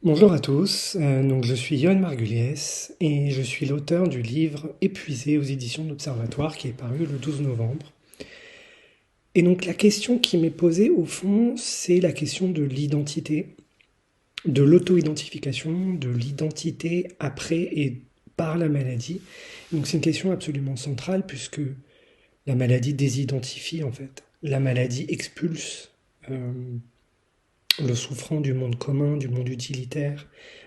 Bonjour à tous, donc je suis Yoann Margulies et je suis l'auteur du livre Épuisé aux éditions de l'Observatoire qui est paru le 12 novembre. Et donc la question qui m'est posée au fond, c'est la question de l'identité, de l'auto-identification, de l'identité après et par la maladie. Donc c'est une question absolument centrale puisque la maladie désidentifie en fait. La maladie expulse euh, le souffrant du monde commun, du monde utilitaire.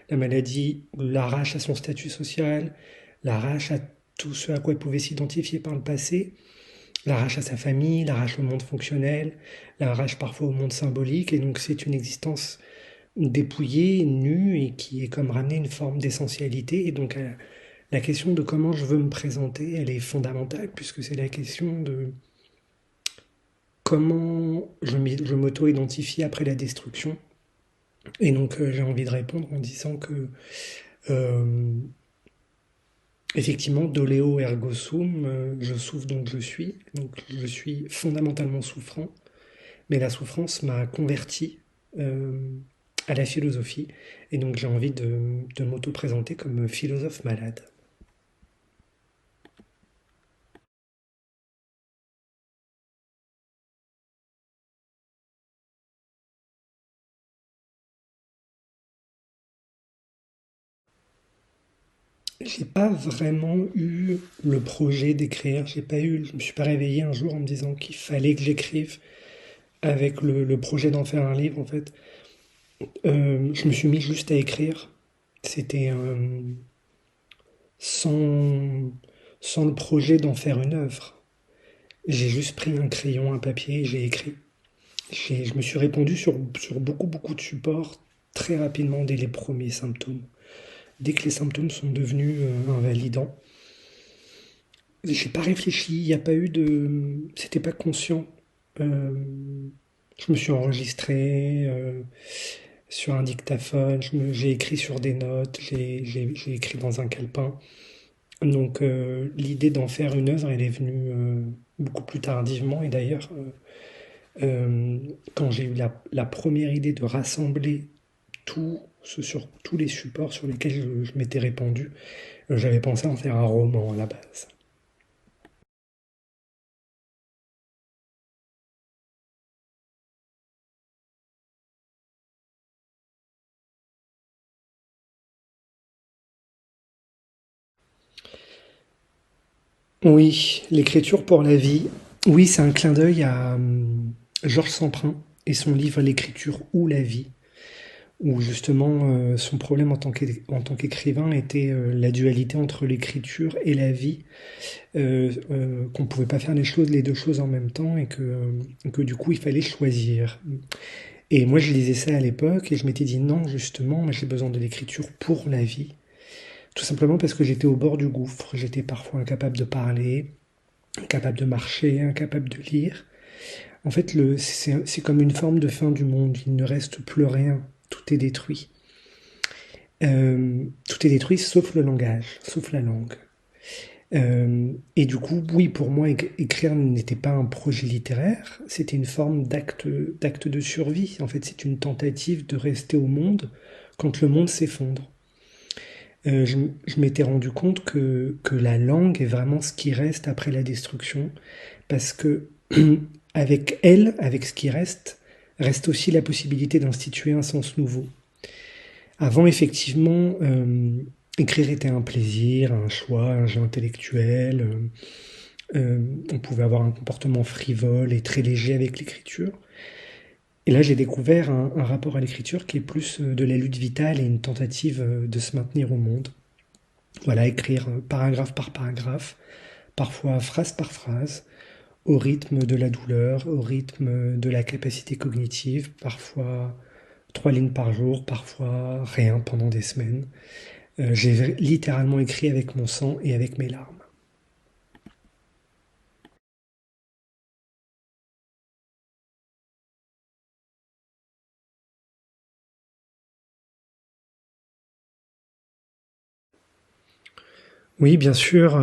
La maladie l'arrache à son statut social, l'arrache à tout ce à quoi il pouvait s'identifier par le passé, l'arrache à sa famille, l'arrache au monde fonctionnel, l'arrache parfois au monde symbolique, et donc c'est une existence dépouillée, nue, et qui est comme ramener une forme d'essentialité. Et donc la question de comment je veux me présenter, elle est fondamentale, puisque c'est la question de comment je m'auto-identifie après la destruction. Et donc j'ai envie de répondre en disant que euh, effectivement, doleo ergo sum, je souffre donc je suis. Donc je suis fondamentalement souffrant, mais la souffrance m'a converti euh, à la philosophie. Et donc j'ai envie de m'auto-présenter comme philosophe malade. J'ai pas vraiment eu le projet d'écrire. Je me suis pas réveillé un jour en me disant qu'il fallait que j'écrive avec le projet d'en faire un livre en fait. Je me suis mis juste à écrire. C'était sans, sans le projet d'en faire une œuvre. J'ai juste pris un crayon, un papier et j'ai écrit. Je me suis répandu sur beaucoup, beaucoup de supports très rapidement dès les premiers symptômes. Dès que les symptômes sont devenus invalidants. J'ai pas réfléchi, il n'y a pas eu de. C'était pas conscient. Euh, je me suis enregistré sur un dictaphone, j'ai écrit sur des notes, j'ai écrit dans un calepin. Donc l'idée d'en faire une œuvre, elle est venue beaucoup plus tardivement. Et d'ailleurs, quand j'ai eu la première idée de rassembler tout ce sur tous les supports sur lesquels je m'étais répandu, j'avais pensé en faire un roman à la base. Oui, l'écriture pour la vie. Oui, c'est un clin d'œil à Georges Semprin et son livre L'écriture ou la vie, où justement son problème en tant qu'écrivain était la dualité entre l'écriture et la vie, qu'on ne pouvait pas faire les deux choses en même temps et que du coup il fallait choisir. Et moi je lisais ça à l'époque et je m'étais dit non, justement, moi j'ai besoin de l'écriture pour la vie. Tout simplement parce que j'étais au bord du gouffre, j'étais parfois incapable de parler, incapable de marcher, incapable de lire. En fait, c'est comme une forme de fin du monde, il ne reste plus rien, tout est détruit. Tout est détruit sauf le langage, sauf la langue. Et du coup, oui, pour moi, écrire n'était pas un projet littéraire, c'était une forme d'acte de survie. En fait, c'est une tentative de rester au monde quand le monde s'effondre. Je m'étais rendu compte que la langue est vraiment ce qui reste après la destruction, parce que avec elle, avec ce qui reste, reste aussi la possibilité d'instituer un sens nouveau. Avant, effectivement, écrire était un plaisir, un choix, un jeu intellectuel. On pouvait avoir un comportement frivole et très léger avec l'écriture. Et là, j'ai découvert un rapport à l'écriture qui est plus de la lutte vitale et une tentative de se maintenir au monde. Voilà, écrire paragraphe par paragraphe, parfois phrase par phrase, au rythme de la douleur, au rythme de la capacité cognitive, parfois 3 lignes par jour, parfois rien pendant des semaines. J'ai littéralement écrit avec mon sang et avec mes larmes. Oui, bien sûr,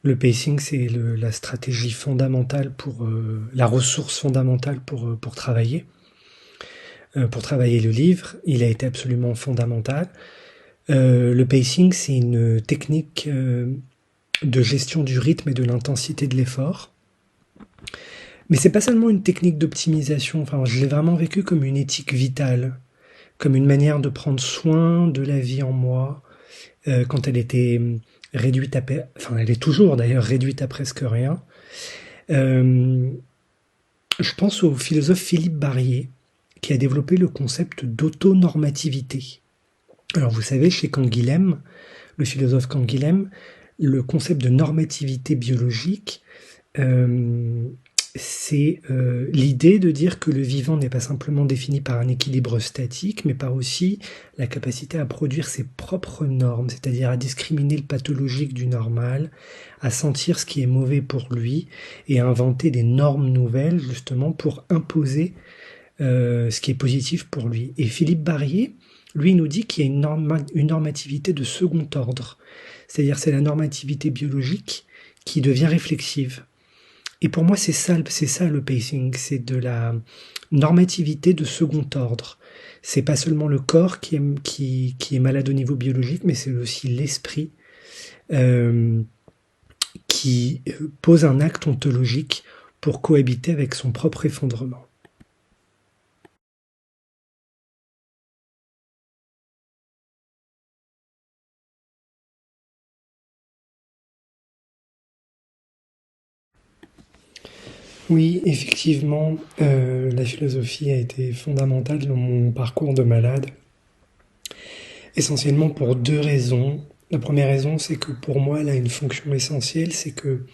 le pacing, c'est la stratégie fondamentale pour la ressource fondamentale pour travailler. pour travailler le livre. Il a été absolument fondamental. Le pacing, c'est une technique de gestion du rythme et de l'intensité de l'effort. Mais c'est pas seulement une technique d'optimisation. Enfin, je l'ai vraiment vécu comme une éthique vitale, comme une manière de prendre soin de la vie en moi, quand elle était réduite enfin, elle est toujours d'ailleurs réduite à presque rien. Euh, je pense au philosophe Philippe Barrier, qui a développé le concept d'autonormativité. Alors vous savez, chez Canguilhem, le philosophe Canguilhem, le concept de normativité biologique, euh, c'est l'idée de dire que le vivant n'est pas simplement défini par un équilibre statique, mais par aussi la capacité à produire ses propres normes, c'est-à-dire à discriminer le pathologique du normal, à sentir ce qui est mauvais pour lui, et à inventer des normes nouvelles justement pour imposer ce qui est positif pour lui. Et Philippe Barrier, lui, nous dit qu'il y a une normativité de second ordre, c'est-à-dire c'est la normativité biologique qui devient réflexive. Et pour moi, c'est ça le pacing, c'est de la normativité de second ordre. C'est pas seulement le corps qui est malade au niveau biologique, mais c'est aussi l'esprit euh, qui pose un acte ontologique pour cohabiter avec son propre effondrement. Oui, effectivement, la philosophie a été fondamentale dans mon parcours de malade, essentiellement pour deux raisons. La première raison, c'est que pour moi, elle a une fonction essentielle, c'est que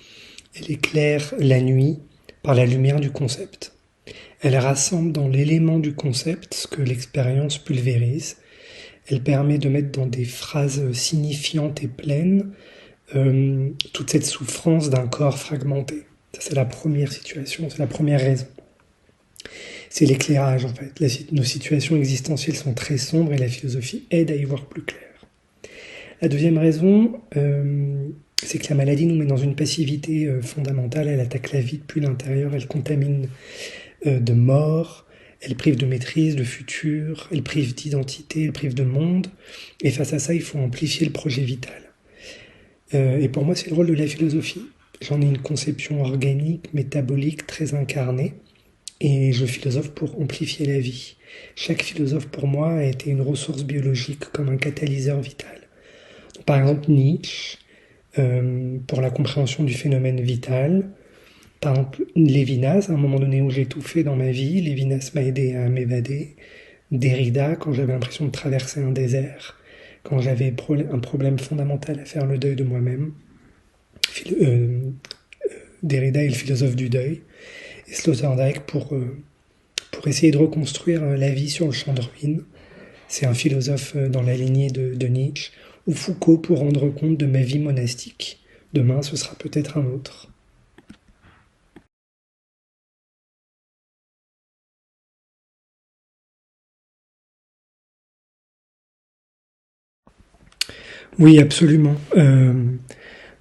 elle éclaire la nuit par la lumière du concept. Elle rassemble dans l'élément du concept ce que l'expérience pulvérise. Elle permet de mettre dans des phrases signifiantes et pleines toute cette souffrance d'un corps fragmenté. Ça, c'est la première situation, c'est la première raison. C'est l'éclairage, en fait. Nos situations existentielles sont très sombres et la philosophie aide à y voir plus clair. La deuxième raison, c'est que la maladie nous met dans une passivité fondamentale. Elle attaque la vie depuis l'intérieur, elle contamine de mort, elle prive de maîtrise, de futur, elle prive d'identité, elle prive de monde. Et face à ça, il faut amplifier le projet vital. Et pour moi, c'est le rôle de la philosophie. J'en ai une conception organique, métabolique, très incarnée, et je philosophe pour amplifier la vie. Chaque philosophe, pour moi, a été une ressource biologique, comme un catalyseur vital. Donc, par exemple, Nietzsche, pour la compréhension du phénomène vital. Par exemple, Lévinas, à un moment donné où j'étouffais dans ma vie, Lévinas m'a aidé à m'évader. Derrida, quand j'avais l'impression de traverser un désert, quand j'avais un problème fondamental à faire le deuil de moi-même. Derrida est le philosophe du deuil, et Sloterdijk pour essayer de reconstruire la vie sur le champ de ruines. C'est un philosophe dans la lignée de Nietzsche, ou Foucault pour rendre compte de ma vie monastique. Demain, ce sera peut-être un autre. Oui, absolument.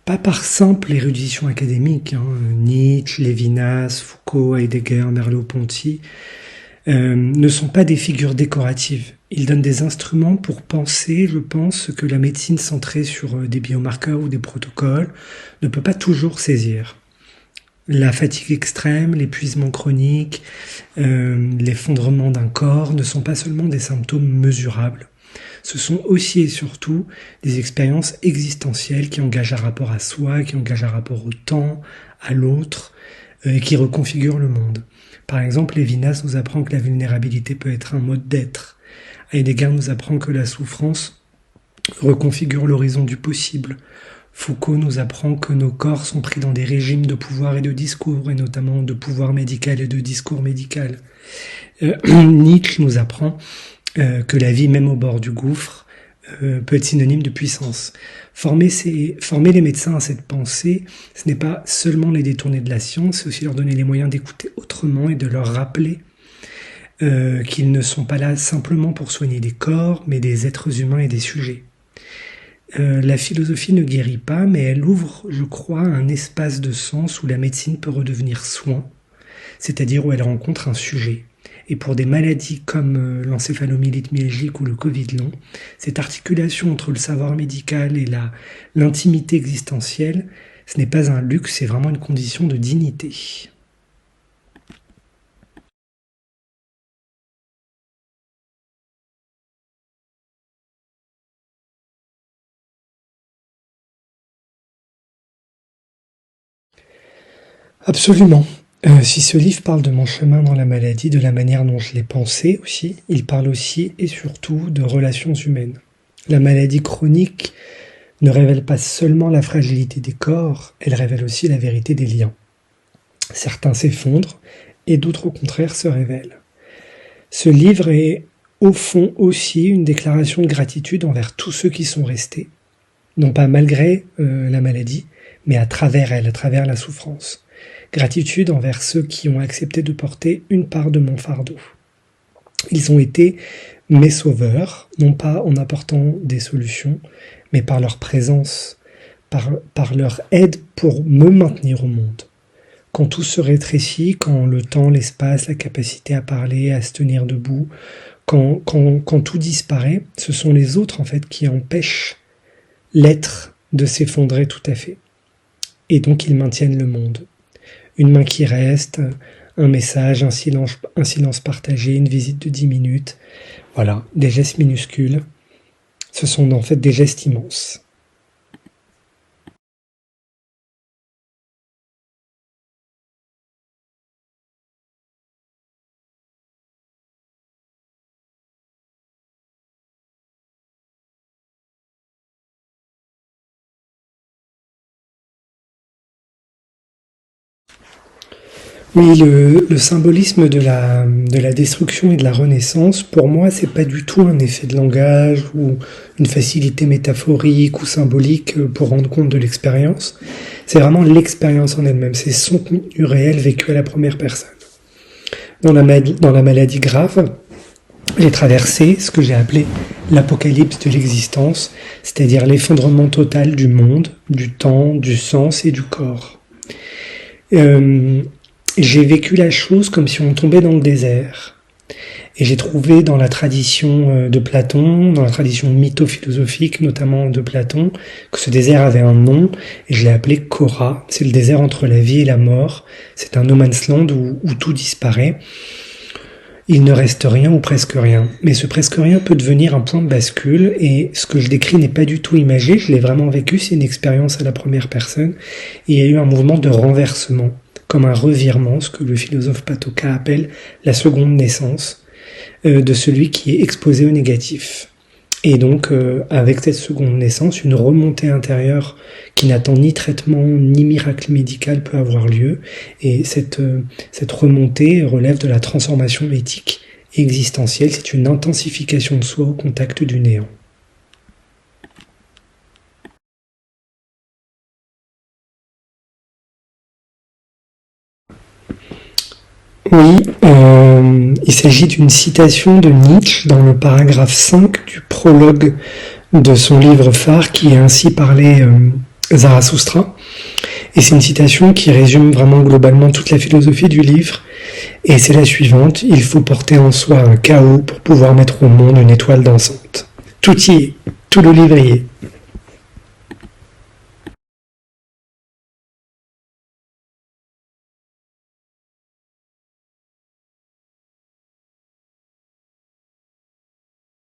Pas par simple érudition académique, hein. Nietzsche, Lévinas, Foucault, Heidegger, Merleau-Ponty ne sont pas des figures décoratives. Ils donnent des instruments pour penser, je pense, que la médecine centrée sur des biomarqueurs ou des protocoles ne peut pas toujours saisir. La fatigue extrême, l'épuisement chronique, l'effondrement d'un corps ne sont pas seulement des symptômes mesurables. Ce sont aussi et surtout des expériences existentielles qui engagent un rapport à soi, qui engagent un rapport au temps, à l'autre, et qui reconfigurent le monde. Par exemple, Lévinas nous apprend que la vulnérabilité peut être un mode d'être. Heidegger nous apprend que la souffrance reconfigure l'horizon du possible. Foucault nous apprend que nos corps sont pris dans des régimes de pouvoir et de discours, et notamment de pouvoir médical et de discours médical. Nietzsche nous apprend que la vie, même au bord du gouffre, peut être synonyme de puissance. Former les médecins à cette pensée, ce n'est pas seulement les détourner de la science, c'est aussi leur donner les moyens d'écouter autrement et de leur rappeler qu'ils ne sont pas là simplement pour soigner des corps, mais des êtres humains et des sujets. La philosophie ne guérit pas, mais elle ouvre, je crois, un espace de sens où la médecine peut redevenir soin, c'est-à-dire où elle rencontre un sujet. Et pour des maladies comme l'encéphalomyélite myalgique ou le Covid long, cette articulation entre le savoir médical et l'intimité existentielle, ce n'est pas un luxe, c'est vraiment une condition de dignité. Absolument. Si ce livre parle de mon chemin dans la maladie, de la manière dont je l'ai pensé aussi, il parle aussi et surtout de relations humaines. La maladie chronique ne révèle pas seulement la fragilité des corps, elle révèle aussi la vérité des liens. Certains s'effondrent et d'autres au contraire se révèlent. Ce livre est au fond aussi une déclaration de gratitude envers tous ceux qui sont restés, non pas malgré la maladie, mais à travers elle, à travers la souffrance. Gratitude envers ceux qui ont accepté de porter une part de mon fardeau. Ils ont été mes sauveurs, non pas en apportant des solutions, mais par leur présence, par leur aide pour me maintenir au monde. Quand tout se rétrécit, quand le temps, l'espace, la capacité à parler, à se tenir debout, quand tout disparaît, ce sont les autres en fait qui empêchent l'être de s'effondrer tout à fait. Et donc ils maintiennent le monde. Une main qui reste, un message, un silence partagé, une visite de 10 minutes. Voilà, des gestes minuscules. Ce sont en fait des gestes immenses. Oui, le symbolisme de la destruction et de la renaissance, pour moi, c'est pas du tout un effet de langage ou une facilité métaphorique ou symbolique pour rendre compte de l'expérience. C'est vraiment l'expérience en elle-même. C'est son contenu réel vécu à la première personne. Dans la maladie grave, j'ai traversé ce que j'ai appelé l'apocalypse de l'existence, c'est-à-dire l'effondrement total du monde, du temps, du sens et du corps. J'ai vécu la chose comme si on tombait dans le désert. Et j'ai trouvé dans la tradition de Platon, dans la tradition mytho-philosophique, notamment de Platon, que ce désert avait un nom, et je l'ai appelé Kora. C'est le désert entre la vie et la mort. C'est un no man's land où tout disparaît. Il ne reste rien ou presque rien. Mais ce presque rien peut devenir un point de bascule, et ce que je décris n'est pas du tout imagé, je l'ai vraiment vécu, c'est une expérience à la première personne, et il y a eu un mouvement de renversement, comme un revirement, ce que le philosophe Patoka appelle la seconde naissance, de celui qui est exposé au négatif. Et donc, avec cette seconde naissance, une remontée intérieure qui n'attend ni traitement ni miracle médical peut avoir lieu. Et cette remontée relève de la transformation éthique et existentielle. C'est une intensification de soi au contact du néant. Oui, il s'agit d'une citation de Nietzsche dans le paragraphe 5 du prologue de son livre phare qui est ainsi parlé Zarathustra. Et c'est une citation qui résume vraiment globalement toute la philosophie du livre. Et c'est la suivante: il faut porter en soi un chaos pour pouvoir mettre au monde une étoile dansante. Tout y est, tout le livre y est.